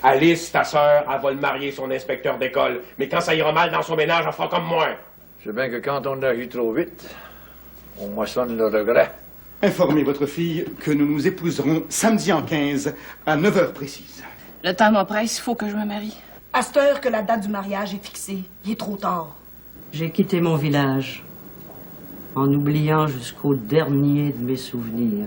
Alice, ta sœur, elle va le marier, son inspecteur d'école. Mais quand ça ira mal dans son ménage, elle fera comme moi. Je sais bien que quand on agit trop vite, on moissonne le regret. Informez votre fille que nous nous épouserons samedi en 15 à 9 heures précises. Le temps m'empresse, il faut que je me marie. À cette heure que la date du mariage est fixée, il est trop tard. J'ai quitté mon village en oubliant jusqu'au dernier de mes souvenirs.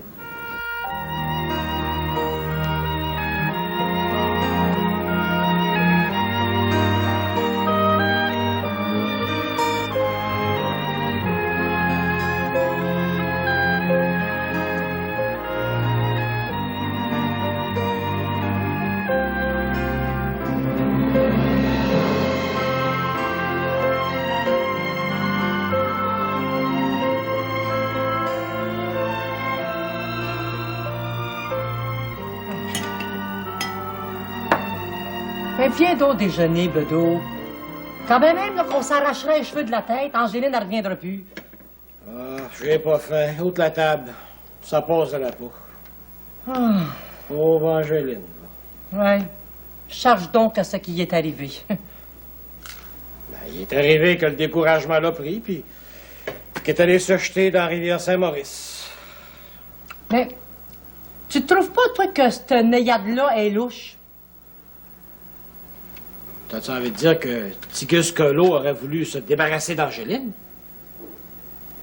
Mais viens donc déjeuner, Bedeau. Quand même là, qu'on s'arracherait les cheveux de la tête, Angéline ne reviendra plus. Ah, j'ai pas faim. Haute la table. Ça passe de la peau. Ah. Pauvre Angéline. Ouais. Charge donc à ce qui est arrivé. Ben, il est arrivé que le découragement l'a pris, puis qu'il est allé se jeter dans la rivière Saint-Maurice. Mais, tu trouves pas, toi, que cette naïade-là est louche? T'as-tu envie de dire que Tigus Colo aurait voulu se débarrasser d'Angéline?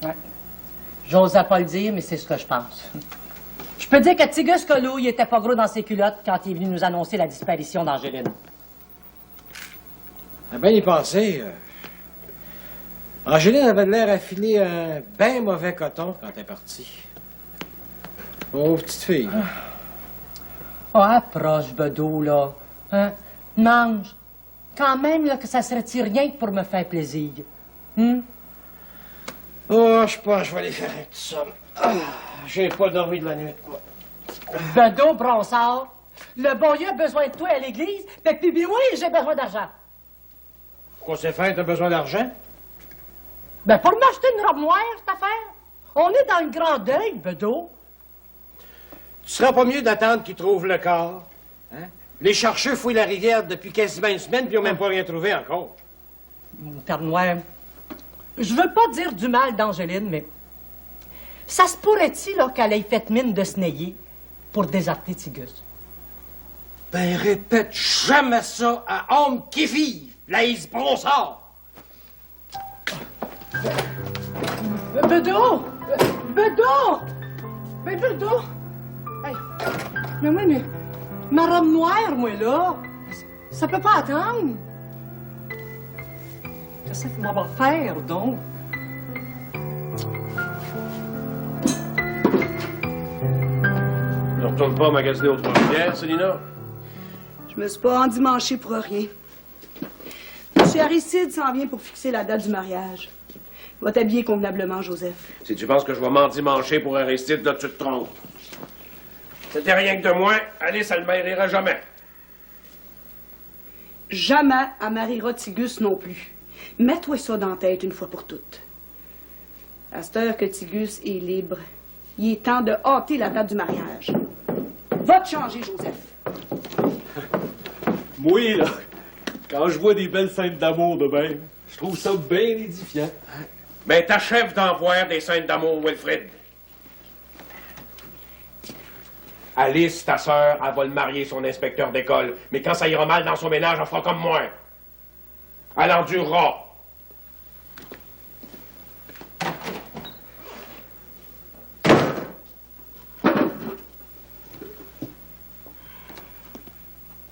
Ouais. J'ose pas le dire, mais c'est ce que je pense. Je peux dire que Tigus Colo, il était pas gros dans ses culottes quand il est venu nous annoncer la disparition d'Angéline. À bien y penser, Angéline avait l'air à filer un bien mauvais coton quand elle est partie. Pauvre petite fille. Oh, approche, Bedeau, là. Hein? Mange. Quand même, là, que ça serait-il rien que pour me faire plaisir. Oh, je pense que je vais aller faire un petit somme. Ah, j'ai pas dormi de la nuit, moi. Bedeau, Bronsard, le bon Dieu a besoin de toi à l'église, puis moi, j'ai besoin d'argent. Pourquoi c'est fait, t'as besoin d'argent? Ben, pour m'acheter une robe noire, cette affaire. On est dans le grand deuil, Bedeau. Tu seras pas mieux d'attendre qu'ils trouvent le corps, hein? Les chercheurs fouillent la rivière depuis quasiment une semaine, puis ils n'ont même pas rien trouvé encore. Mon Père Noir, je veux pas dire du mal d'Angéline, mais ça se pourrait-il là, qu'elle ait fait mine de se nailler pour désarter Tigus? Ben, répète jamais ça à homme qui vive, Laïs Bronsard! Bedeau! Bedeau! Mais Bedeau! Hey. Mais oui, mais ma robe noire, moi, là, ça peut pas attendre. Qu'est-ce qu'on va faire, donc? Ne retourne pas magasiner aux Trois-Rivières, Célina? Je me suis pas endimanchée pour rien. M. Aristide s'en vient pour fixer la date du mariage. Va t'habiller convenablement, Joseph. Si tu penses que je vais m'endimancher pour Aristide, là, tu te trompes. C'était rien que de moi, Alice, elle ne mariera jamais. Jamais elle mariera Tigus non plus. Mets-toi ça dans la tête une fois pour toutes. À cette heure que Tigus est libre, il est temps de hâter la date du mariage. Va te changer, Joseph. Moi, là, quand je vois des belles scènes d'amour de même, je trouve ça bien édifiant. Ben, t'achèves d'en voir des scènes d'amour, Wilfrid. Alice, ta sœur, elle va le marier, son inspecteur d'école. Mais quand ça ira mal dans son ménage, elle fera comme moi. Elle endurera.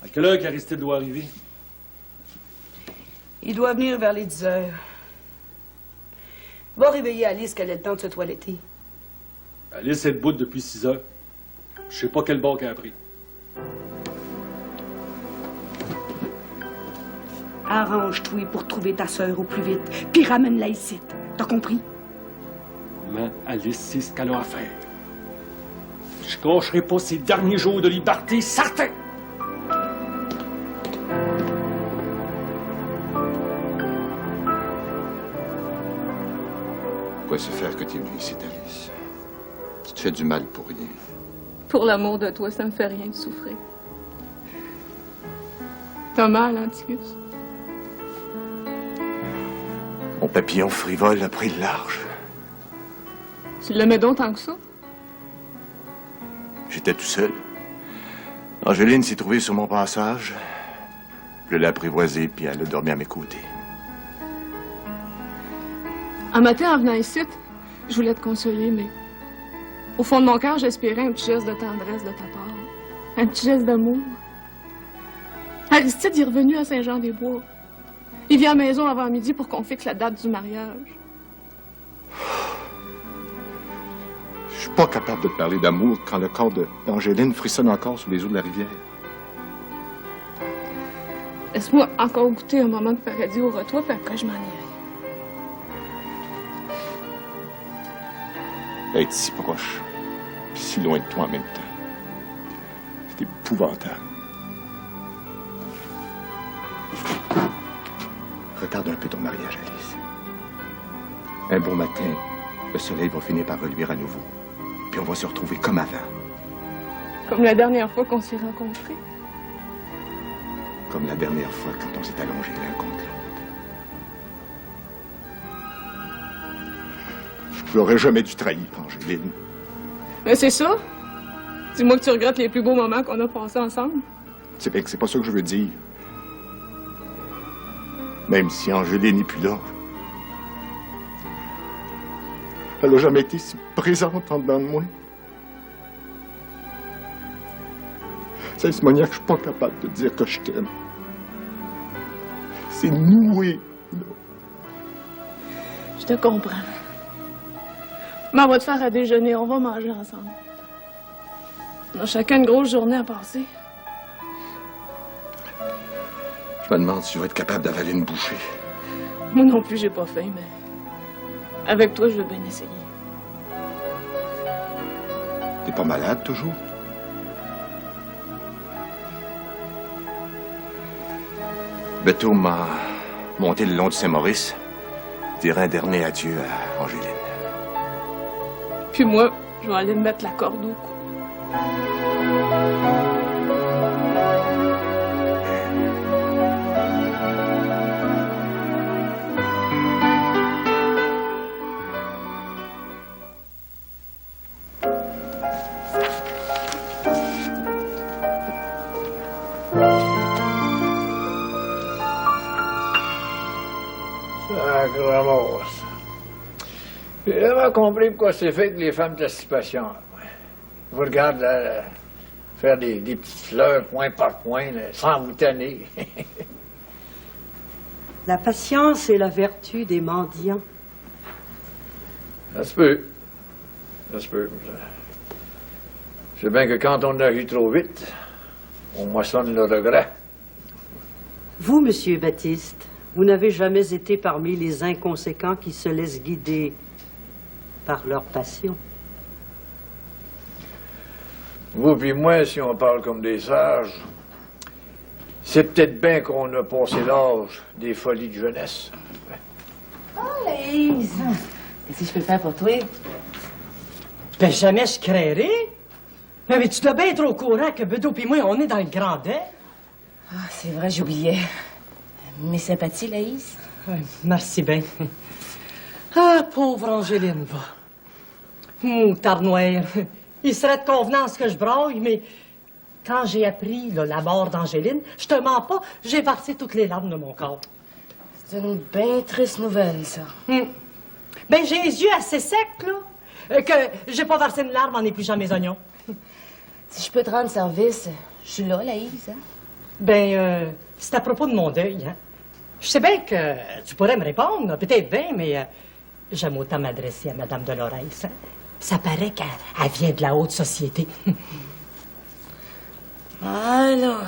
À quelle heure qu'Aristide doit arriver? Il doit venir vers les 10 heures. Va réveiller Alice qu'elle ait le temps de se toiletter. Alice est debout depuis 6 heures. Je sais pas quel bord qu'elle a pris. Arrange-toi pour trouver ta sœur au plus vite, puis ramène-la ici. T'as compris? Mais Alice sait ce qu'elle a à faire. Je gâcherai pas ses derniers jours de liberté, certain! Pourquoi se faire que tu es venu ici, Alice? Tu te fais du mal pour rien. Pour l'amour de toi, ça me fait rien de souffrir. T'as mal, hein, Tigus? Mon papillon frivole a pris le large. Tu l'aimais donc tant que ça? J'étais tout seul. Angéline s'est trouvée sur mon passage. Je l'ai apprivoisée, puis elle a dormi à mes côtés. Un matin, en venant ici, je voulais te consoler, mais au fond de mon cœur, j'espérais un petit geste de tendresse de ta part. Un petit geste d'amour. Aristide est revenu à Saint-Jean-des-Bois. Il vient à la maison avant midi pour qu'on fixe la date du mariage. Je suis pas capable de te parler d'amour quand le corps d'Angéline frissonne encore sous les eaux de la rivière. Laisse-moi encore goûter un moment de paradis au retour, puis après, je m'en irai. D'être si proche, puis si loin de toi en même temps. C'est épouvantable. Retarde un peu ton mariage, Alice. Un bon matin, le soleil va finir par reluire à nouveau. Puis on va se retrouver comme avant. Comme la dernière fois qu'on s'est rencontrés. Comme la dernière fois quand on s'est allongés l'un contre l'autre. Je n'aurais jamais dû trahir, Angéline. Mais c'est ça. Dis-moi que tu regrettes les plus beaux moments qu'on a passés ensemble. C'est bien que c'est pas ça que je veux dire. Même si Angéline n'est plus là. Elle n'a jamais été si présente en dedans de moi. C'est Monia que je suis pas capable de dire que je t'aime. C'est noué, là. Je te comprends. Mais on va te faire à déjeuner, on va manger ensemble. On a chacun une grosse journée à passer. Je me demande si je vais être capable d'avaler une bouchée. Moi non plus, j'ai pas faim, mais avec toi, je veux bien essayer. T'es pas malade, toujours? Beto m'a monté le long de Saint-Maurice, dire un dernier adieu à Angéline. Puis moi, je vais aller me mettre la corde au cou. Sacramos. J'ai jamais compris pourquoi c'est fait que les femmes de stipation. Vous regardez là, faire des petites fleurs point par point, là, sans vous tanner. La patience est la vertu des mendiants. Ça se peut. Ça se peut. Je sais bien que quand on agit trop vite, on moissonne le regret. Vous, Monsieur Baptiste, vous n'avez jamais été parmi les inconséquents qui se laissent guider par leur passion. Vous puis moi, si on parle comme des sages, c'est peut-être bien qu'on a passé l'âge des folies de jeunesse. Oh, Laïs! Qu'est-ce que je peux faire pour toi? Ben, jamais je créerais. Mais tu dois bien être au courant que Bedeau et moi, on est dans le grand deuil. Ah, c'est vrai, j'oubliais. Mes sympathies, Laïs. Merci bien. Ah, pauvre Angéline, va. Tarnoir. Il serait de convenance que je braille, mais quand j'ai appris là, la mort d'Angéline, je te mens pas, j'ai versé toutes les larmes de mon corps. C'est une bien triste nouvelle, ça. Ben, j'ai les yeux assez secs, là, que j'ai pas versé une larme en épluchant mes oignons. Si je peux te rendre service, je suis là, Laïs, hein? Ben, c'est à propos de mon deuil, hein. Je sais bien que tu pourrais me répondre, peut-être bien, mais j'aime autant m'adresser à Madame Dolorès. Hein? Ça paraît qu'elle vient de la haute société. Alors,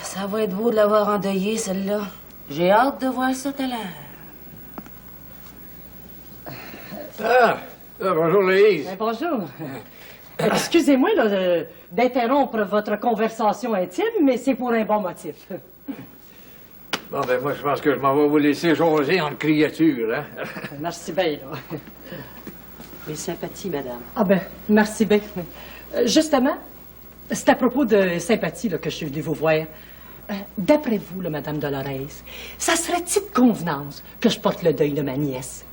ça va être beau de l'avoir endeuillée, celle-là. J'ai hâte de voir ça tout à l'heure. Bonjour, Laïs. Ben, bonjour. Excusez-moi là, d'interrompre votre conversation intime, mais c'est pour un bon motif. Bon, ben moi, je pense que je m'en vais vous laisser jaser entre criatures, hein? Merci bien, là. Mes sympathies, madame. Ah ben, merci bien. Justement, c'est à propos de sympathie là, que je suis venue vous voir. D'après vous, là, Madame Dolores, ça serait-il de convenance que je porte le deuil de ma nièce?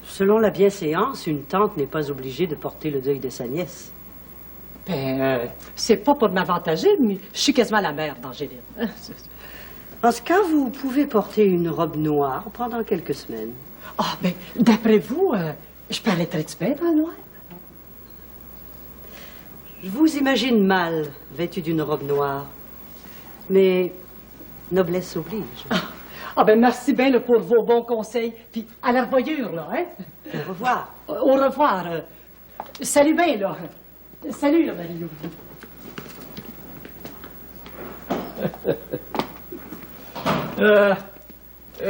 Selon la bienséance, une tante n'est pas obligée de porter le deuil de sa nièce. C'est pas pour m'avantager, mais je suis quasiment la mère d'Angéline. En ce cas, vous pouvez porter une robe noire pendant quelques semaines. Ah, ben, d'après vous, je paraîtrais du bien dans le noir? Je vous imagine mal, vêtue d'une robe noire. Mais noblesse oblige. Ah, ben, merci bien là, pour vos bons conseils. Puis, à la revoyure, là, hein? Au revoir. Au revoir. Salut bien, là. Salut, là, Marie-Lou.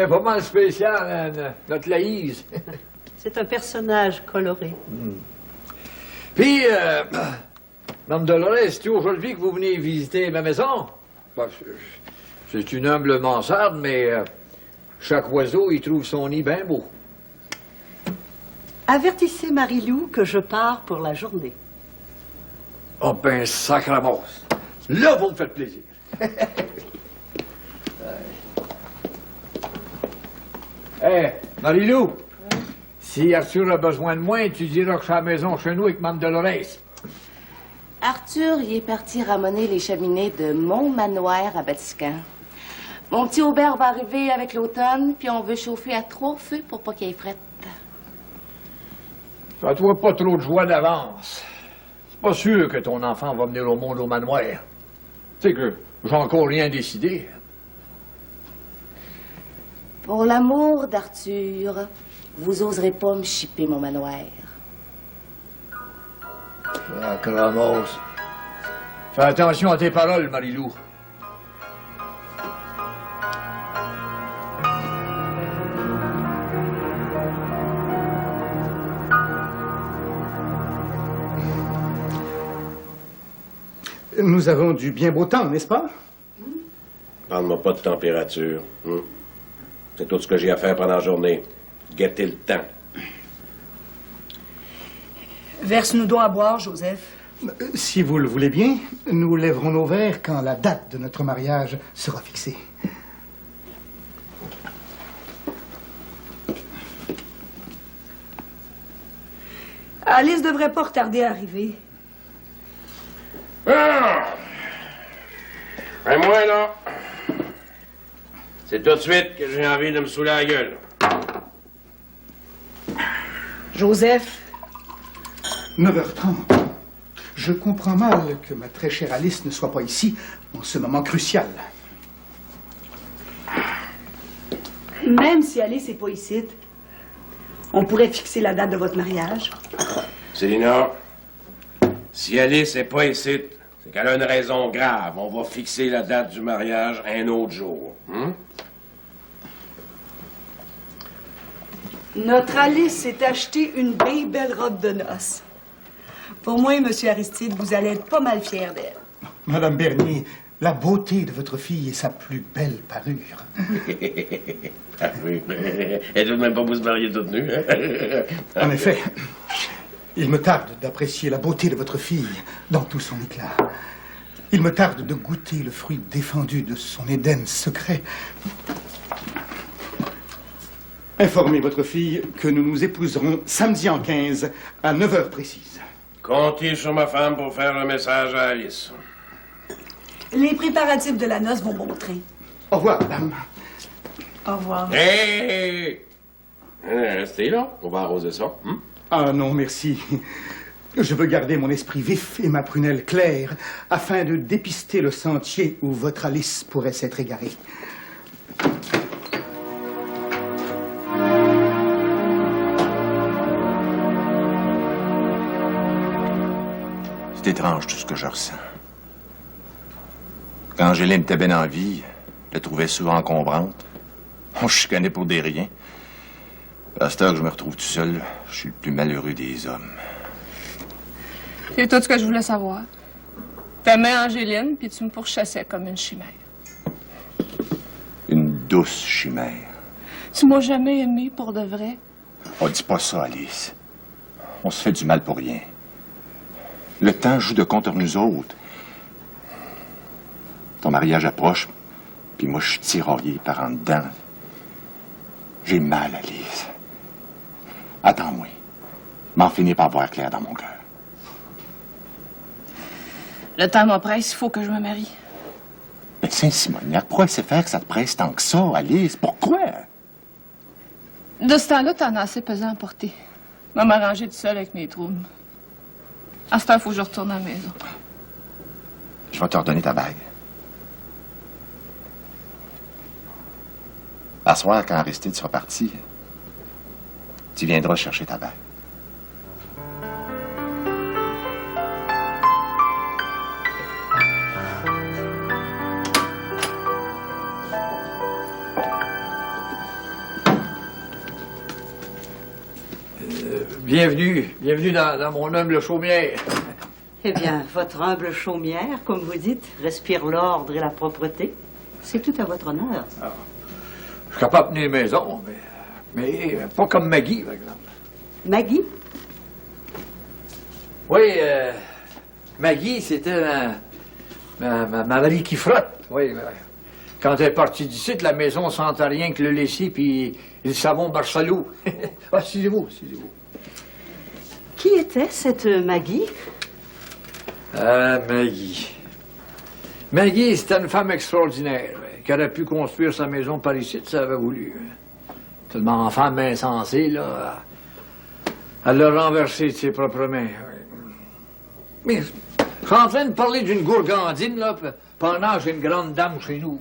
Pas mal spécial, notre Laïse. C'est un personnage coloré. Puis, Mme Dolores, c'est aujourd'hui que vous venez visiter ma maison? Ben, c'est une humble mansarde, mais chaque oiseau y trouve son nid bien beau. Avertissez Marie-Lou que je pars pour la journée. Oh ben, sacramos. Là, vous me faites plaisir. Hé, Marie-Lou, si Arthur a besoin de moi, tu diras que je suis à la maison chez nous avec Mme Dolores. Arthur, il est parti ramener les cheminées de mon manoir à Vatican. Mon petit Aubert va arriver avec l'automne, puis on veut chauffer à 3 feux pour pas qu'il y ait frette. Fais-toi pas trop de joie d'avance. C'est pas sûr que ton enfant va venir au monde au manoir. Tu sais que j'ai encore rien décidé. Pour l'amour d'Arthur, vous oserez pas me chipper mon manoir. Sacramos. Fais attention à tes paroles, Marie-Lou. Nous avons du bien beau temps, n'est-ce pas? Parle-moi pas de température. C'est tout ce que j'ai à faire pendant la journée. Guetter le temps. Verse-nous donc à boire, Joseph. Si vous le voulez bien, nous lèverons nos verres quand la date de notre mariage sera fixée. Alice devrait pas retarder à arriver. Ah! Moi, là, c'est tout de suite que j'ai envie de me saouler la gueule. Joseph. 9h30. Je comprends mal que ma très chère Alice ne soit pas ici en ce moment crucial. Même si Alice n'est pas ici, on pourrait fixer la date de votre mariage. Célina, si Alice n'est pas ici, c'est qu'elle a une raison grave. On va fixer la date du mariage un autre jour. Notre Alice s'est acheté une bien belle robe de noces. Pour moi, M. Aristide, vous allez être pas mal fier d'elle. Madame Bernier, la beauté de votre fille est sa plus belle parure. Ah oui, elle ne doit même pas vous se marier toute nue. En effet, il me tarde d'apprécier la beauté de votre fille dans tout son éclat. Il me tarde de goûter le fruit défendu de son Éden secret. Informez votre fille que nous nous épouserons samedi en 15 à 9h précises. Comptez sur ma femme pour faire le message à Alice. Les préparatifs de la noce vont bon train. Au revoir, madame. Au revoir. Hé! Restez là, on va arroser ça. Ah non, merci. Je veux garder mon esprit vif et ma prunelle claire afin de dépister le sentier où votre Alice pourrait s'être égarée. C'est étrange tout ce que je ressens. Quand Angéline était bien en vie, je la trouvais souvent encombrante. On se chicanait pour des riens. À cette heure que je me retrouve tout seul, je suis le plus malheureux des hommes. C'est tout ce que je voulais savoir. T'aimais Angéline, puis tu me pourchassais comme une chimère. Une douce chimère. Tu m'as jamais aimé pour de vrai. On dit pas ça, Alice. On se fait du mal pour rien. Le temps joue de contre nous autres. Ton mariage approche, puis moi, je suis tiraillé par en dedans. J'ai mal, Alice. Attends-moi. M'en finis par voir clair dans mon cœur. Le temps m'empresse, il faut que je me marie. Mais Saint-Simoniac, pourquoi il sait faire que ça te presse tant que ça, Alice? Pourquoi? De ce temps-là, t'en as assez pesant à porter. Je vais m'arranger tout seul avec mes troubles. À ce temps, il faut que je retourne à la maison. Je vais te redonner ta bague. À soir, quand Aristide sera parti, tu viendras chercher ta bague. Bienvenue dans mon humble chaumière. Eh bien, votre humble chaumière, comme vous dites, respire l'ordre et la propreté. C'est tout à votre honneur. Alors, je suis capable de tenir maison, mais pas comme Maggie, par exemple. Maggie? Oui, Maggie, c'était ma Marie qui frotte. Oui, quand elle est partie d'ici, la maison sentait rien que le lessive puis le savon Barcelou. Assisez-vous. Qui était cette Maggie? Ah, Maggie. Maggie, c'était une femme extraordinaire, qui aurait pu construire sa maison par ici si elle avait voulu. Tellement en femme insensée, là. Elle l'a renversée de ses propres mains. Mais je suis en train de parler d'une gourgandine, là, pendant que j'ai une grande dame chez nous.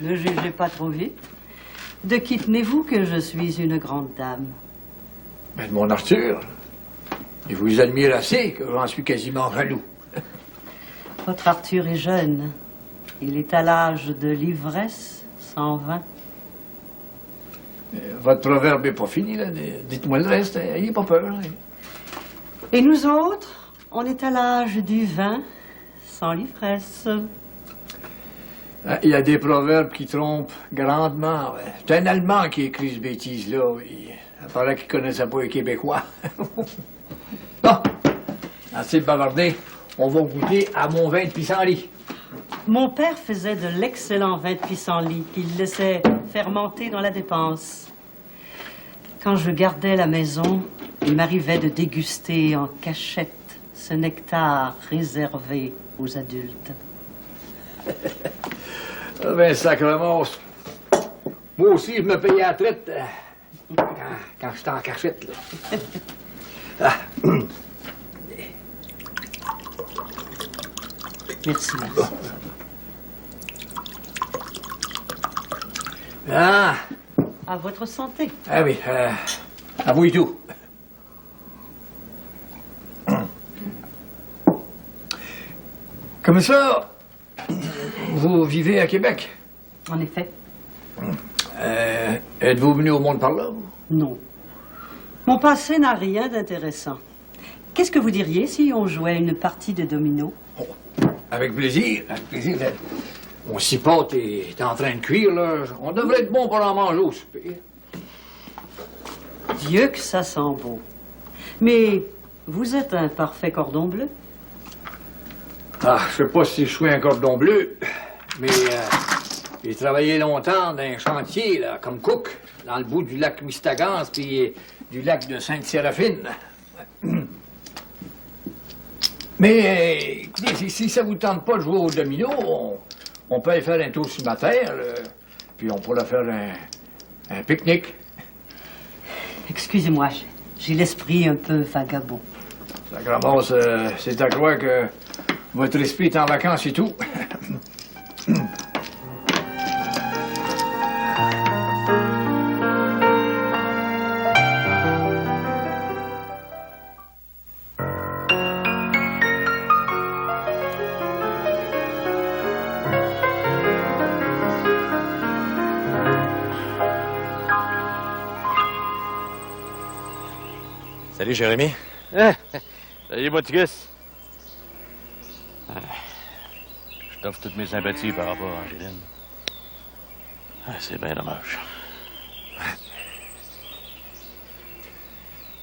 Ne jugez pas trop vite. De qui tenez-vous que je suis une grande dame? Mais de mon Arthur. Et vous admirez assez que j'en suis quasiment jaloux. Votre Arthur est jeune. Il est à l'âge de l'ivresse sans vin. Votre proverbe n'est pas fini, là. Dites-moi le reste, n'ayez pas peur. Hein. Et nous autres, on est à l'âge du vin sans l'ivresse. Il y a des proverbes qui trompent grandement. Ouais. C'est un Allemand qui écrit ce bêtise-là. Il paraît qu'il ne connaissait pas les Québécois. Bon, assez de bavarder. On va goûter à mon vin de pissenlit. Mon père faisait de l'excellent vin de pissenlit qu'il laissait fermenter dans la dépense. Quand je gardais la maison, il m'arrivait de déguster en cachette ce nectar réservé aux adultes. Ben, sacrement. Moi aussi, je me payais à la traite quand j'étais en cachette, là. Ah. Merci. Ah! À votre santé. Ah oui, à vous et tout. Comme ça, vous vivez à Québec? En effet. Êtes-vous venu au monde par là? Vous? Non. Mon passé n'a rien d'intéressant. Qu'est-ce que vous diriez si on jouait une partie de domino? Oh, avec plaisir, avec plaisir. Mon cipote est en train de cuire, là. On devrait être bon pour en manger au souper. Dieu que ça sent beau. Mais vous êtes un parfait cordon bleu. Ah, je sais pas si je suis un cordon bleu, mais j'ai travaillé longtemps dans un chantier, là, comme cook, dans le bout du lac Mistagans puis du lac de Sainte-Séraphine. Mais, écoutez, si ça vous tente pas de jouer au domino, on peut aller faire un tour sur ma terre, puis on pourra faire un pique-nique. Excusez-moi, j'ai l'esprit un peu vagabond. Ça commence, c'est à croire que votre esprit est en vacances et tout. Salut, Jérémy. Salut, Motigus. Je t'offre toutes mes sympathies par rapport à Angéline. C'est bien dommage.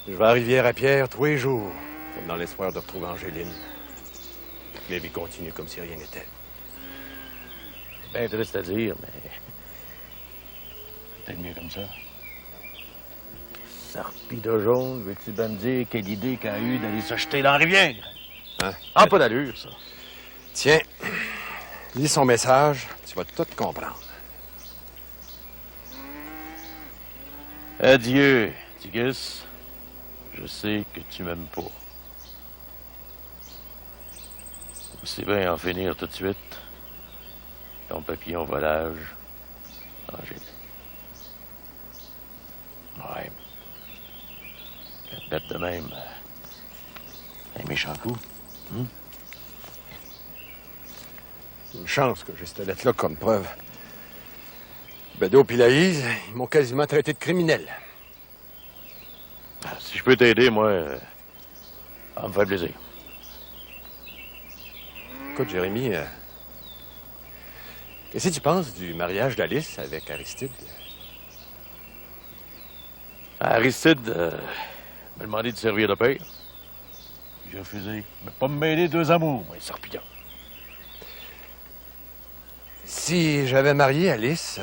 Je vais à Rivière-à-Pierre tous les jours, comme dans l'espoir de retrouver Angéline. Ma vie continue comme si rien n'était. bien triste à dire, mais... peut-être mieux comme ça. Sarpie de jaune, veux-tu bien me dire quelle idée qu'a eu d'aller se jeter dans la rivière? Hein? Ah, pas d'allure, ça. Tiens, lis son message, tu vas tout comprendre. Adieu, Tigus. Je sais que tu m'aimes pas. C'est bien en finir tout de suite. Ton papillon volage, Angéline. Ouais. Une bête de même. Un méchant coup. Une chance que j'ai cette lettre-là comme preuve. Bedeau et Laïse, ils m'ont quasiment traité de criminel. Si je peux t'aider, moi, ça me fait plaisir. Écoute, Jérémy, qu'est-ce que tu penses du mariage d'Alice avec Aristide? Aristide m'a demandé de servir de père. J'ai refusé. Mais pas me mêler deux amours, moi, Sarpillon. Si j'avais marié Alice,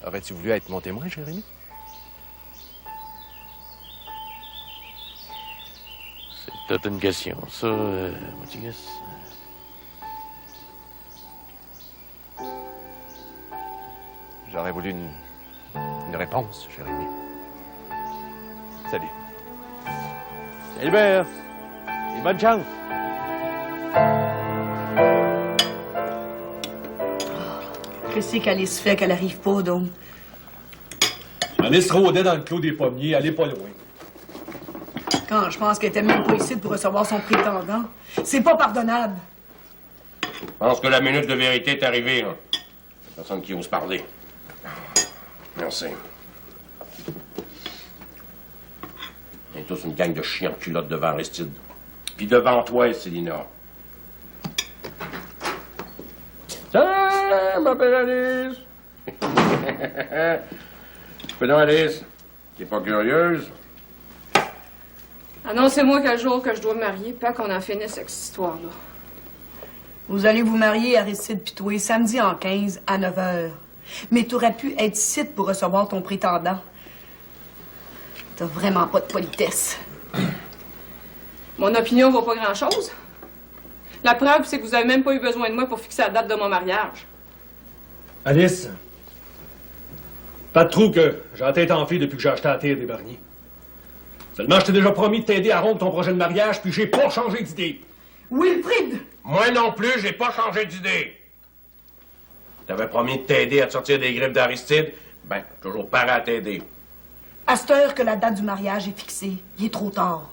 aurais-tu voulu être mon témoin, Jérémy? C'est toute une question, ça, Moutigus. J'aurais voulu une réponse, Jérémy. Salut. Salut, Hubert. Et bonne chance. Qu'est-ce qu'Alice fait qu'elle arrive pas, donc? Alice rôdait dans le clos des pommiers, elle est pas loin. Quand je pense qu'elle était même pas ici pour recevoir son prétendant. C'est pas pardonnable. Je pense que la minute de vérité est arrivée, là. Il y a personne qui ose parler. Merci. On est tous une gang de chiens en culotte devant Aristide. Puis devant toi, Célina. Tiens, ma belle Alice! Fais donc, Alice. T'es pas curieuse? Annoncez-moi quel jour que je dois me marier, pas qu'on en finisse avec cette histoire-là. Vous allez vous marier, Aristide pis toi, samedi en 15 à 9h. Mais t'aurais pu être ici pour recevoir ton prétendant. T'as vraiment pas de politesse. Mon opinion vaut pas grand-chose. La preuve, c'est que vous avez même pas eu besoin de moi pour fixer la date de mon mariage. Alice, pas de trou que j'ai la tête enflée depuis que j'ai acheté la terre des Barniers. Seulement, je t'ai déjà promis de t'aider à rompre ton projet de mariage, puis j'ai pas changé d'idée. Wilfrid! Moi non plus, j'ai pas changé d'idée. T'avais promis de t'aider à te sortir des griffes d'Aristide, ben, toujours prêt à t'aider. À cette heure que la date du mariage est fixée, il est trop tard.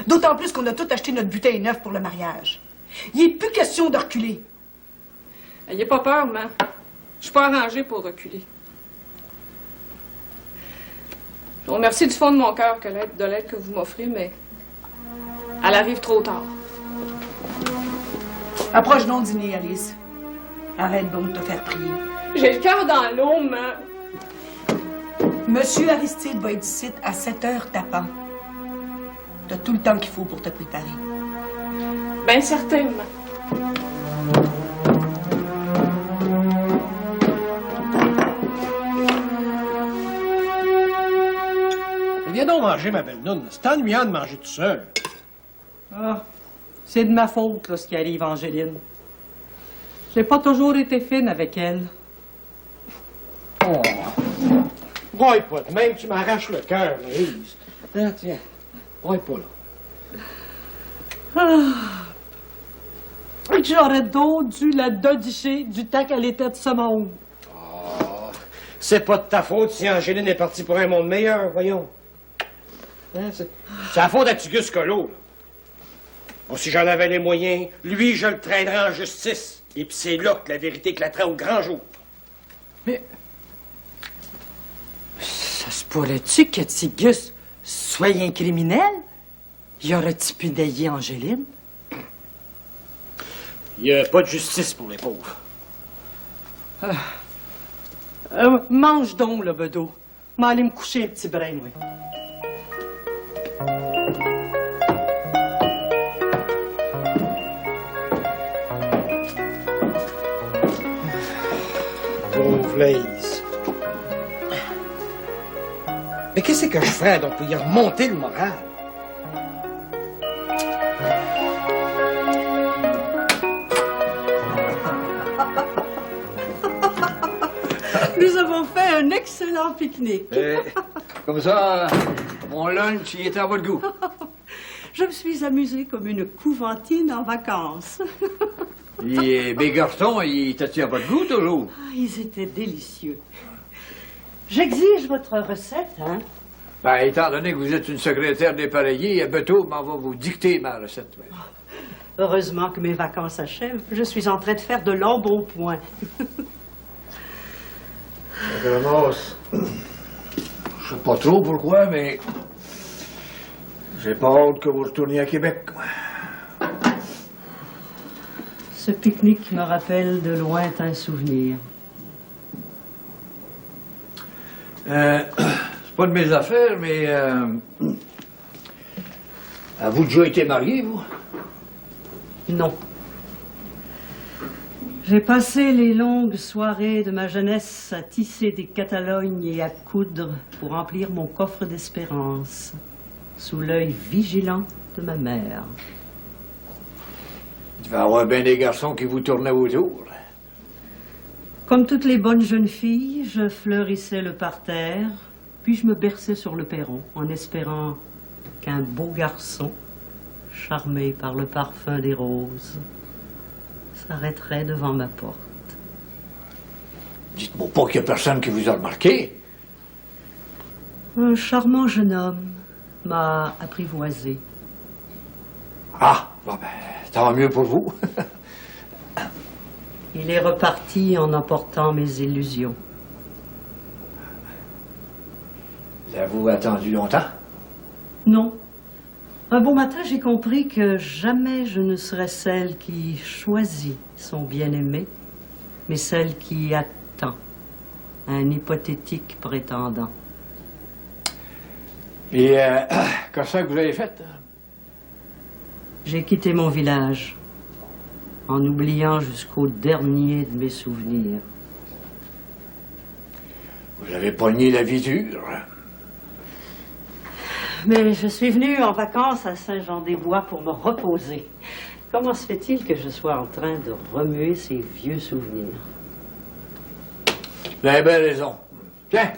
D'autant plus qu'on a tout acheté notre butin neuf pour le mariage. Il n'est plus question de reculer. Ayez pas peur, man. Je suis pas arrangée pour reculer. Je vous remercie du fond de mon cœur de l'aide que vous m'offrez, mais elle arrive trop tard. Approche donc dîner, Alice. Arrête donc de te faire prier. J'ai le cœur dans l'eau, man. Monsieur Aristide va être ici à 7h tapant. T'as tout le temps qu'il faut pour te préparer. Ben certainement. Viens donc manger, ma belle noune. C'est ennuyant de manger tout seul. Ah, c'est de ma faute, là, ce qui arrive, Angéline. J'ai pas toujours été fine avec elle. Oh. Broye pas de même, tu m'arraches le cœur, Louise. Ah, tiens, broye pas, là. Ah. J'aurais donc dû la dodicher du temps qu'elle était de ce monde. Oh, c'est pas de ta faute si Angéline est partie pour un monde meilleur, voyons. Hein, c'est la faute à Tigus Colo, là. Bon, si j'en avais les moyens, lui, je le traînerais en justice. Et puis c'est là que la vérité éclaterait au grand jour. Mais... ça se pourrait-tu que Tigus soit un criminel? Y aurait-il pu nailler Angéline? Il n'y a pas de justice pour les pauvres. Mange donc, le bedeau. M'aller me coucher un petit brin, moi. Pauvre Laïs. Mais qu'est-ce que je ferais donc pour y remonter le moral? Nous avons fait un excellent pique-nique. Comme ça, mon lunch, il était à votre goût. Je me suis amusée comme une couventine en vacances. Et mes garçons, ils étaient à votre goût toujours? Ah, ils étaient délicieux. J'exige votre recette, hein? Ben, étant donné que vous êtes une secrétaire dépareillée, Beto m'en va vous dicter ma recette. Ouais. Heureusement que mes vacances s'achèvent. Je suis en train de faire de l'embonpoint. Ramos, je sais pas trop pourquoi, mais j'ai pas hâte que vous retourniez à Québec. Ce pique-nique me rappelle de lointains souvenirs. C'est pas de mes affaires, mais avez-vous déjà été marié, vous? Non. J'ai passé les longues soirées de ma jeunesse à tisser des catalognes et à coudre pour remplir mon coffre d'espérance, sous l'œil vigilant de ma mère. Il devait y avoir bien des garçons qui vous tournaient autour. Comme toutes les bonnes jeunes filles, je fleurissais le parterre, puis je me berçais sur le perron en espérant qu'un beau garçon, charmé par le parfum des roses, s'arrêterait devant ma porte. Dites-moi pas qu'il y a personne qui vous a remarqué. Un charmant jeune homme m'a apprivoisé. Ah, bon ben, tant mieux pour vous. Il est reparti en emportant mes illusions. L'avez-vous attendu longtemps? Non. Un beau matin, j'ai compris que jamais je ne serais celle qui choisit son bien-aimé, mais celle qui attend un hypothétique prétendant. Et qu'est-ce que vous avez fait? J'ai quitté mon village en oubliant jusqu'au dernier de mes souvenirs. Vous avez pogné la vie dure. Mais je suis venue en vacances à Saint-Jean-des-Bois pour me reposer. Comment se fait-il que je sois en train de remuer ces vieux souvenirs? Vous avez bien raison. Tiens,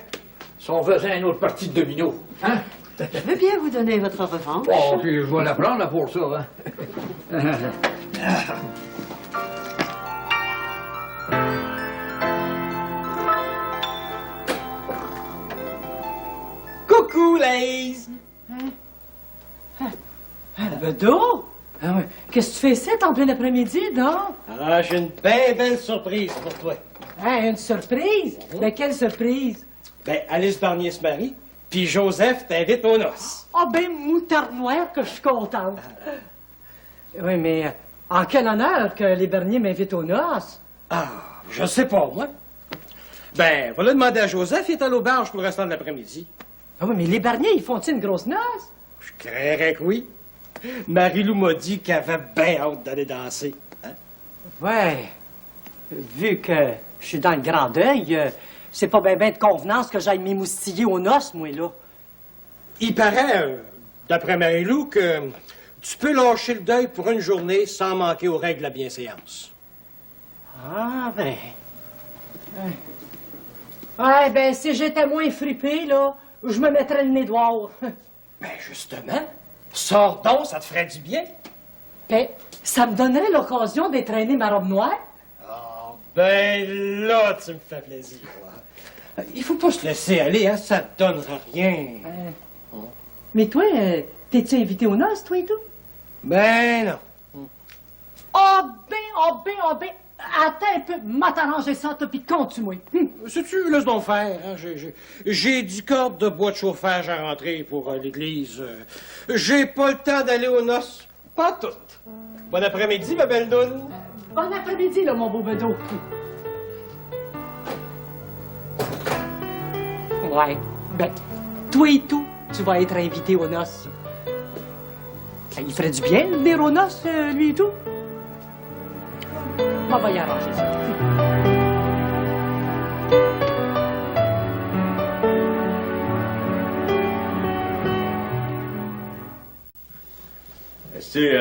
si on faisait une autre partie de domino, hein? Je veux bien vous donner votre revanche. Oh, puis je vais la prendre là, pour ça, hein? Coucou, Laïs! Bedo? Ah ouais. Qu'est-ce que tu fais ici en plein après-midi, non? Ah, j'ai une bien belle surprise pour toi. Hein, une surprise? Mais quelle surprise? Ben, Alice Barnier se marie, puis Joseph t'invite aux noces. Ah ben, moutarde noire que je suis contente. Oui, mais en quel honneur que les Berniers m'invitent aux noces? Ah, je sais pas, moi. Ben, voilà demander à Joseph, il est à l'auberge pour le restant de l'après-midi. Ah oui, mais les Berniers, ils font-ils une grosse noce? Je craindrais que oui. Marie-Lou m'a dit qu'elle avait bien hâte d'aller danser. Hein? Ouais. Vu que je suis dans le grand deuil, c'est pas bien de convenance que j'aille m'émoustiller aux noces, moi, là. Il paraît, d'après Marie-Lou, que tu peux lâcher le deuil pour une journée sans manquer aux règles de la bienséance. Ah, ben... Ouais, ben, si j'étais moins fripé, là, je me mettrais le nez dehors. Ben, justement, sors donc, ça te ferait du bien. Ben, ça me donnerait l'occasion d'étraîner ma robe noire. Ah, ben là, tu me fais plaisir. Il faut pas se laisser aller, hein, ça te donnera rien. Mais toi, t'es-tu invité aux noces, toi et tout? Ben non. Ah ben, attends un peu, m'a t'arranger ça, toi, pis compte-moi. Sais-tu, laisse donc faire. Hein? J'ai 10 cordes de bois de chauffage à rentrer pour l'église. J'ai pas le temps d'aller aux noces. Pas toutes. Bon après-midi, ma belle Noune. Bon après-midi, là, mon beau bedeau. Ouais, ben, toi et tout, tu vas être invité aux noces. Ben, il ferait du bien de venir aux noces, lui et tout. On va y arranger ça. C'est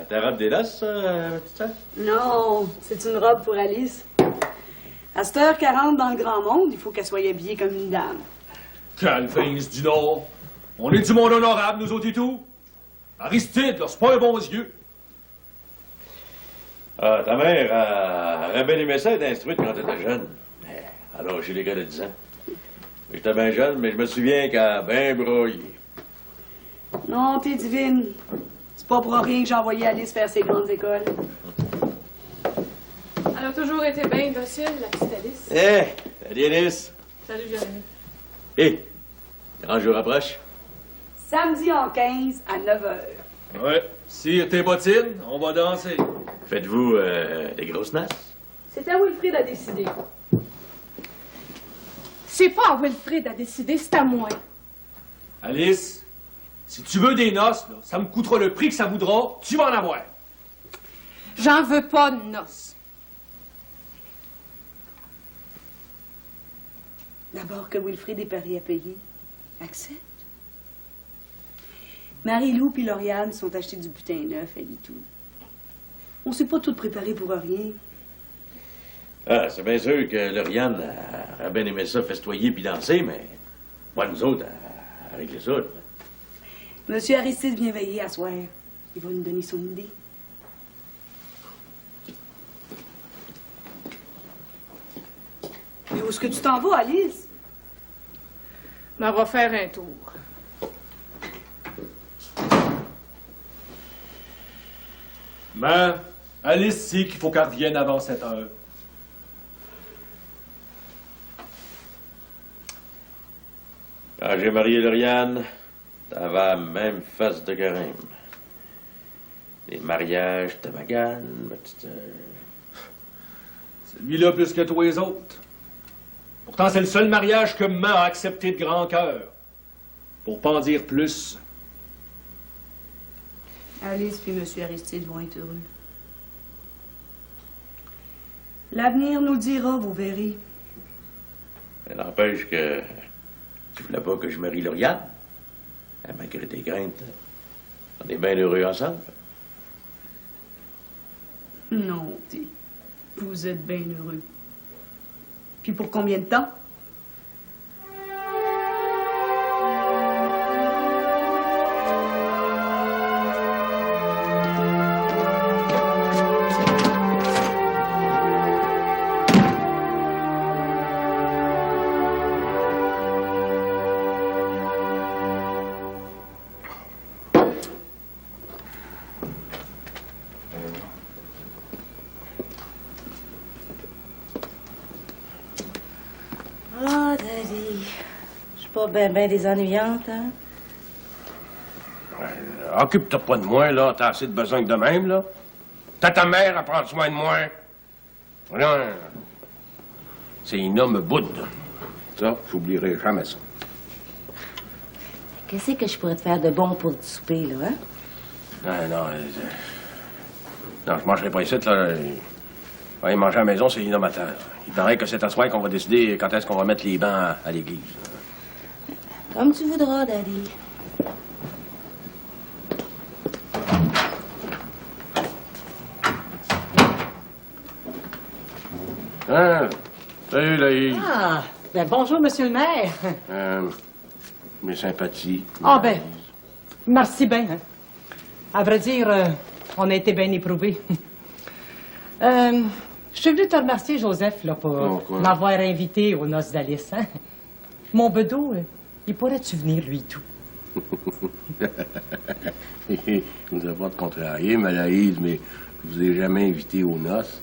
ta robe des noces, petite sœur? Non, c'est une robe pour Alice. À cette heure qu'elle rentre dans le grand monde, il faut qu'elle soit habillée comme une dame. Calvins du Nord. On est du monde honorable, nous autres et tout. Aristide, là, c'est pas un bon yeux. Ah, ta mère aurait bien aimé ça être instruite quand t'étais jeune. Mais alors, j'ai les gars de 10 ans. J'étais bien jeune, mais je me souviens qu'elle a bien broyé. Non, t'es divine. C'est pas pour rien que j'ai envoyé Alice faire ses grandes écoles. Elle a toujours été bien docile, la petite Alice. Salut Alice. Salut, Jérémy. Grand jour approche. Samedi en 15 à 9h. Ouais, si tes bottines, on va danser. Faites-vous des grosses noces? C'est à Wilfrid à décider. C'est pas à Wilfrid à décider, c'est à moi. Alice, si tu veux des noces, là, ça me coûtera le prix que ça voudra, tu vas en avoir. J'en veux pas de noces. D'abord que Wilfrid est pari à payer. Accepte. Marie-Lou puis Lauriane sont achetés du butin neuf, elle dit tout. On s'est pas tout préparé pour rien. Ah, c'est bien sûr que Lauriane a bien aimé ça festoyer puis danser, mais pas nous autres à régler ça. Là. Monsieur Aristide vient veiller à soir. Il va nous donner son idée. Et où est-ce que tu t'en vas, Alice? On va faire un tour. Mais Alice sait qu'il faut qu'elle revienne avant 7 heures. Quand j'ai marié Lauriane, t'avais la même face de carême. Les mariages, ta magane, ma petite sœur. C'est lui-là plus que tous les autres. Pourtant, c'est le seul mariage que maman a accepté de grand cœur. Pour pas en dire plus. Alice puis Monsieur Aristide vont être heureux. L'avenir nous le dira, vous verrez. Ça n'empêche que tu voulais pas que je marie Lauriane. Malgré tes craintes, on est bien heureux ensemble. Non, vous êtes bien heureux. Puis pour combien de temps? Ah, Daddy. Je suis pas ben désennuyante, hein? Occupe-toi pas de moi, là. T'as assez de besogne de même, là. T'as ta mère à prendre soin de moi. Non, c'est une homme boude. Ça, j'oublierai jamais ça. Qu'est-ce que je pourrais te faire de bon pour du souper, là, hein? Non, je mangerai pas ici, là. Aller manger à la maison, c'est innovateur. Il paraît que c'est à soir qu'on va décider quand est-ce qu'on va mettre les bancs à l'église. Comme tu voudras, Daddy. Salut, Laïs. Ah, ben bonjour, monsieur le maire. Mes sympathies. Ah, ben, merci bien. Hein. À vrai dire, on a été bien éprouvés. Je suis venu te remercier, Joseph, là, pour m'avoir invité aux noces d'Alice. Hein. Mon bedeau, il pourrait-tu venir, lui, tout? Je ne voudrais pas te contrarier, Malaïse, mais je vous ai jamais invité aux noces.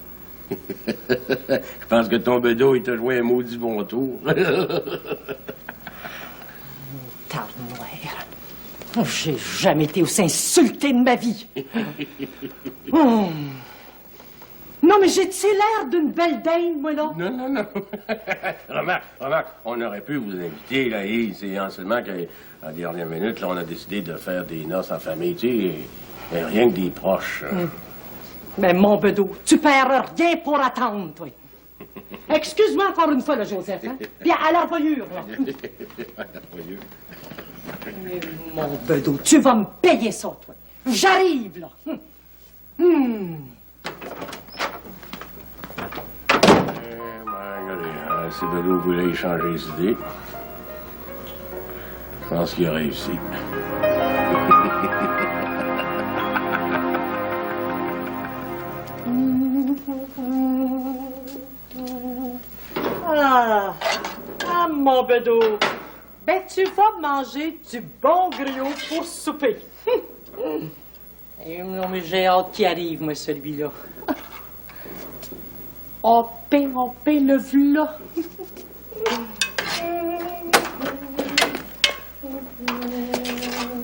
Je pense que ton bedeau, il t'a joué un maudit bon tour. Tarnoire. Oh, j'ai jamais été aussi insulté de ma vie. Oh. Non, mais j'ai-tu l'air d'une belle dame, moi, là? Non. remarque, on aurait pu vous inviter, Laïs, c'est seulement qu'à la dernière minute, là, on a décidé de faire des noces en famille, tu sais, et rien que des proches. Mais mon bedeau, tu perds rien pour attendre, toi. Excuse-moi encore une fois, là, Joseph, hein? Puis à la revoyure, là. Mon bedeau, tu vas me payer ça, toi. J'arrive, là. Regardez, hein, si Bedeau voulait échanger les idées, je pense qu'il a réussi. Ah, mon Bedeau. Ben, tu vas manger du bon griot pour souper. Non, mais j'ai hâte qu'il arrive, moi, celui-là. On paie le v'là.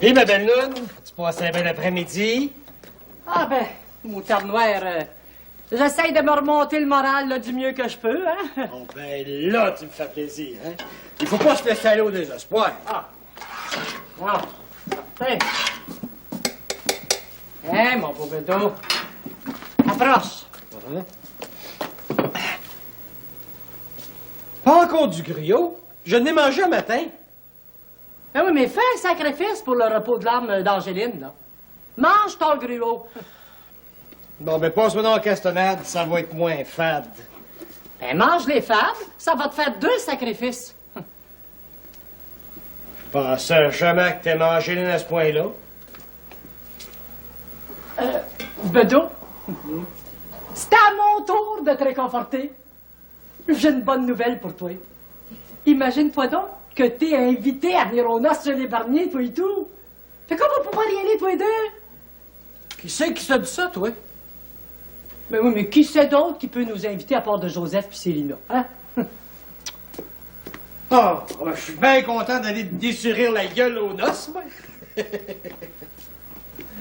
Et ma belle Lune, tu passais un bel après-midi? Ah ben, moutarde noire, j'essaye de me remonter le moral là, du mieux que je peux, hein? Oh ben là, tu me fais plaisir, hein? Il faut pas se laisser aller au désespoir. Ah, certain. Hein, mon beau Bedeau? Approche. Pas encore du griot? Je n'ai mangé un matin. Ben oui, mais fais un sacrifice pour le repos de l'âme d'Angéline, là. Mange ton griot. Bon, ben passe-moi dans la castanade, ça va être moins fade. Ben mange les fades, ça va te faire 2 sacrifices. Je pensais jamais que t'aimes Angéline à ce point-là. Bedeau, c'est à mon tour de te réconforter. J'ai une bonne nouvelle pour toi. Imagine-toi donc que t'es invité à venir aux noces chez les Barnier, toi et tout. Fait qu'on va pouvoir y aller, toi et deux. Qui c'est qui t'a dit ça, toi? Ben oui, mais qui c'est d'autre qui peut nous inviter à part de Joseph puis Célina, hein? Oh, je suis bien content d'aller te déchirer la gueule aux noces, moi.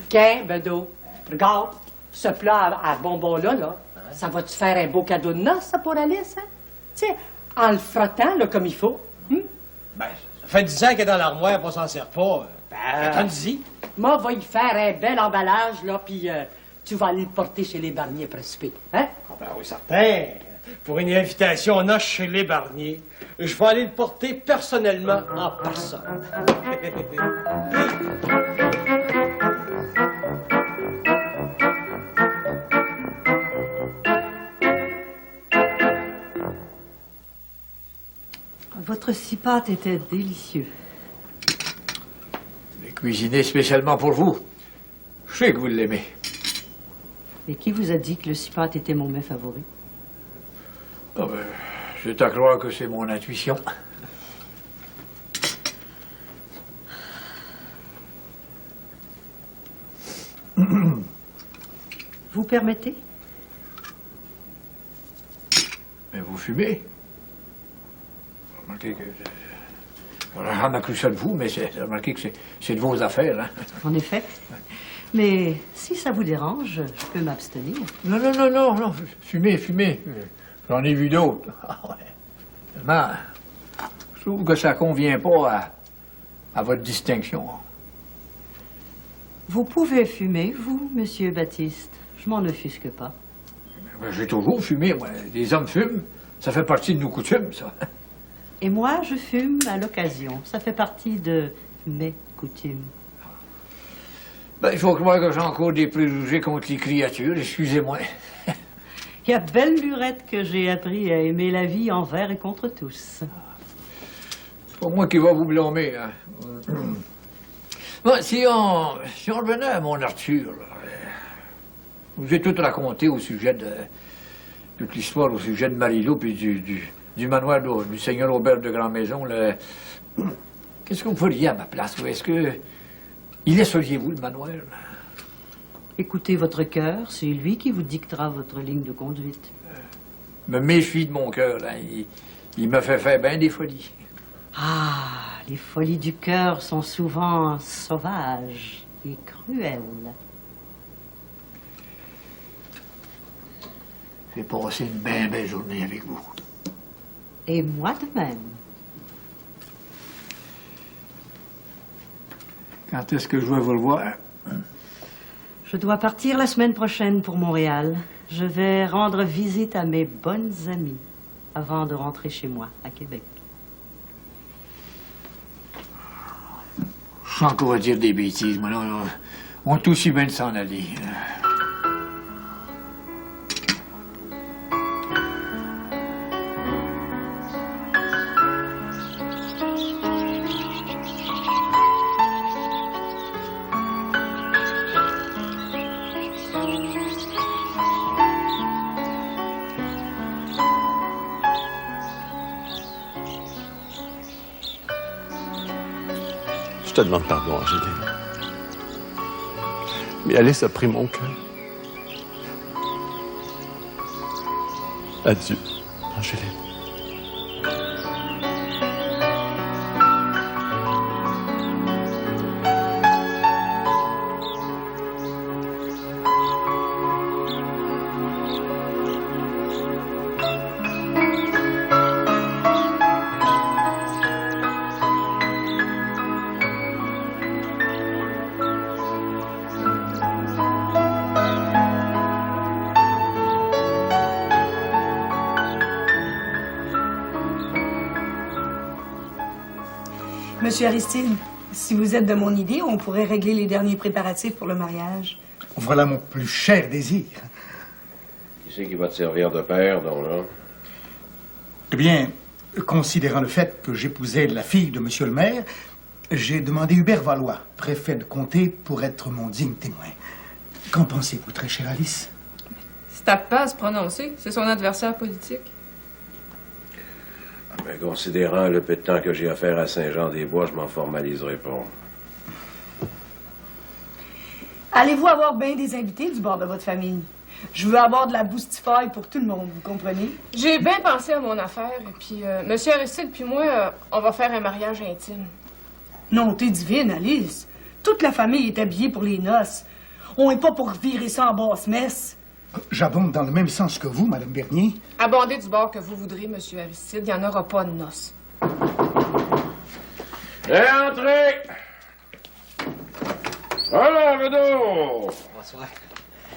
Tiens, Bedeau, regarde, ce plat à bonbons-là, là, ça va te faire un beau cadeau de noces, ça, pour Alice, hein? Tu sais, en le frottant, là, comme il faut. Ben, ça fait 10 ans qu'elle est dans l'armoire, elle s'en sert pas. Attends-y. Moi, va y faire un bel emballage, là, puis tu vas aller le porter chez les Barnier précipés, hein? Ah ben oui, certain. Pour une invitation aux noces chez les Barnier, je vais aller le porter personnellement en personne. Votre cipat était délicieux. J'ai cuisiné spécialement pour vous. Je sais que vous l'aimez. Et qui vous a dit que le cipat était mon mets favori? Ah ben, c'est à croire que c'est mon intuition. Vous permettez? Mais vous fumez. Remarquez que... J'en ai cru ça de vous, mais remarquez que c'est de vos affaires, hein? En effet. Mais si ça vous dérange, je peux m'abstenir. Non. Fumez. J'en ai vu d'autres. Ah ouais. Seulement, je trouve que ça convient pas à votre distinction. Vous pouvez fumer, vous, Monsieur Baptiste. Je m'en offusque pas. Ben, j'ai toujours fumé, moi. Les hommes fument. Ça fait partie de nos coutumes, ça. Et moi, je fume à l'occasion. Ça fait partie de mes coutumes. Ben, il faut croire que j'ai encore des préjugés contre les créatures. Excusez-moi. Il y a belle lurette que j'ai appris à aimer la vie envers et contre tous. C'est pas moi qui va vous blâmer, hein. Bon, si on revenait à mon Arthur, là, je vous ai tout raconté au sujet de... toute l'histoire au sujet de Marie-Lou puis du manoir du seigneur Aubert de Grand-Maison. Qu'est-ce que vous feriez à ma place? Est-ce que... y laisseriez-vous le manoir? Écoutez votre cœur, c'est lui qui vous dictera votre ligne de conduite. Me méfie de mon cœur, hein. Il me fait faire bien des folies. Ah, les folies du cœur sont souvent sauvages et cruelles. J'ai passé une bien belle journée avec vous. Et moi de même. Quand est-ce que je vais vous revoir? Je dois partir la semaine prochaine pour Montréal. Je vais rendre visite à mes bonnes amies avant de rentrer chez moi, à Québec. Je sens qu'on va dire des bêtises, moi, là. On est aussi bien de s'en aller. Je te demande pardon, Angéline. Mais Alice a pris mon cœur. Adieu, Angéline. Monsieur Aristide, si vous êtes de mon idée, on pourrait régler les derniers préparatifs pour le mariage. Voilà mon plus cher désir. Qui c'est qui va te servir de père, donc, là? Eh bien, considérant le fait que j'épousais la fille de monsieur le maire, j'ai demandé Hubert Valois, préfet de comté, pour être mon digne témoin. Qu'en pensez-vous, très chère Alice? C'est à pas à se prononcer. C'est son adversaire politique. Mais considérant le peu de temps que j'ai à faire à Saint-Jean-des-Bois, je m'en formaliserai pas. Allez-vous avoir bien des invités du bord de votre famille? Je veux avoir de la boustifaille pour tout le monde, vous comprenez? J'ai bien pensé à mon affaire, et puis Monsieur Aristide puis moi, on va faire un mariage intime. Non, t'es divine, Alice. Toute la famille est habillée pour les noces. On n'est pas pour virer ça en basse messe. J'abonde dans le même sens que vous, Madame Bernier. Abondez du bord que vous voudrez, Monsieur Aristide, il n'y en aura pas de noces. Entrez! Voilà, Vedot! Bonsoir.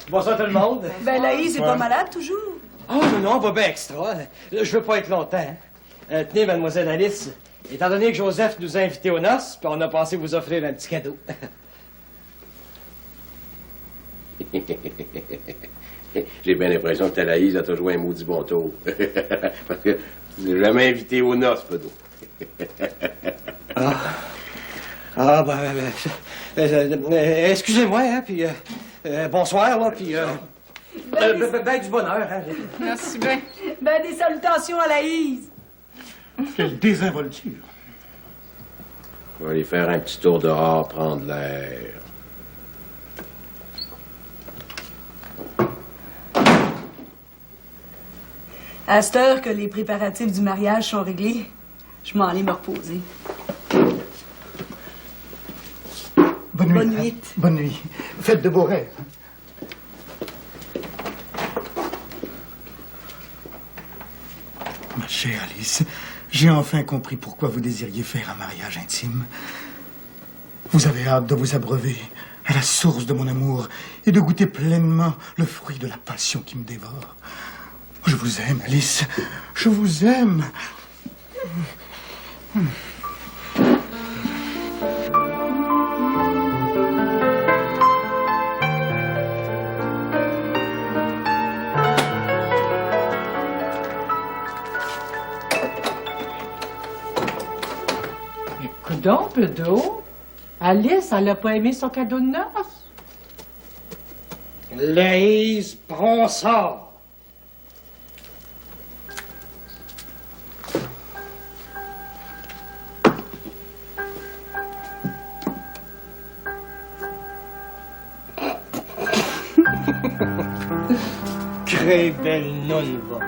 Bonsoir tout le monde. Ben, Laïs est pas malade, toujours? Oh, non, on va bien extra. Je veux pas être longtemps. Tenez, mademoiselle Alice, étant donné que Joseph nous a invités aux noces, puis on a pensé vous offrir un petit cadeau. J'ai bien l'impression que ta Laïs a toujours un maudit bon tour. Parce que je l'ai jamais invité aux noces, Vedot. Excusez-moi, hein, puis bonsoir, là, puis ben du bonheur, hein. Merci bien. Ben, des salutations à Laïs. Quelle désinvolture. On va aller faire un petit tour dehors, prendre l'air. À cette heure que les préparatifs du mariage sont réglés, je m'en allais me reposer. Bonne nuit. Bonne nuit. Bonne nuit. Faites de beaux rêves. Ma chère Alice, j'ai enfin compris pourquoi vous désiriez faire un mariage intime. Vous avez hâte de vous abreuver à la source de mon amour et de goûter pleinement le fruit de la passion qui me dévore. Je vous aime, Alice. Je vous aime. Écoute donc, peu d'eau. Alice, elle n'a pas aimé son cadeau de noces. Laïs Bronsard. Très belle nonne, va.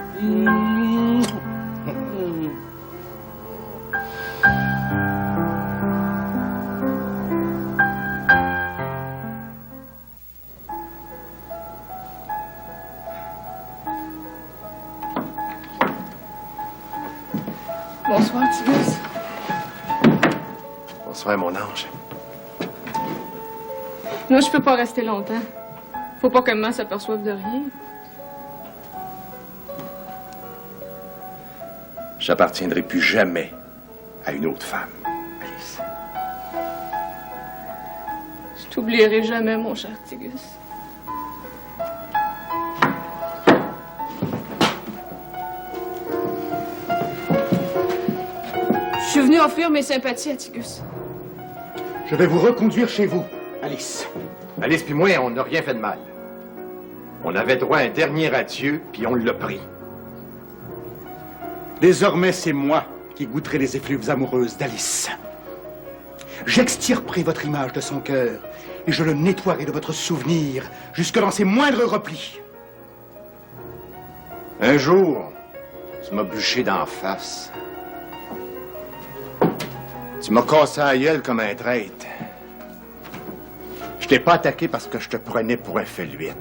Bonsoir, Tigus. Bonsoir, mon ange. Moi, je peux pas rester longtemps. Faut pas que maman s'aperçoive de rien. J'appartiendrai plus jamais à une autre femme, Alice. C'est t'oublierai jamais, mon cher Tigus. Je suis venue offrir mes sympathies à Tigus. Je vais vous reconduire chez vous, Alice. Alice puis moi, on n'a rien fait de mal. On avait droit à un dernier adieu, puis on l'a pris. Désormais, c'est moi qui goûterai les effluves amoureuses d'Alice. J'extirperai votre image de son cœur et je le nettoierai de votre souvenir jusque dans ses moindres replis. Un jour, tu m'as bûché d'en face. Tu m'as cassé la gueule comme un traître. Je t'ai pas attaqué parce que je te prenais pour un feluette.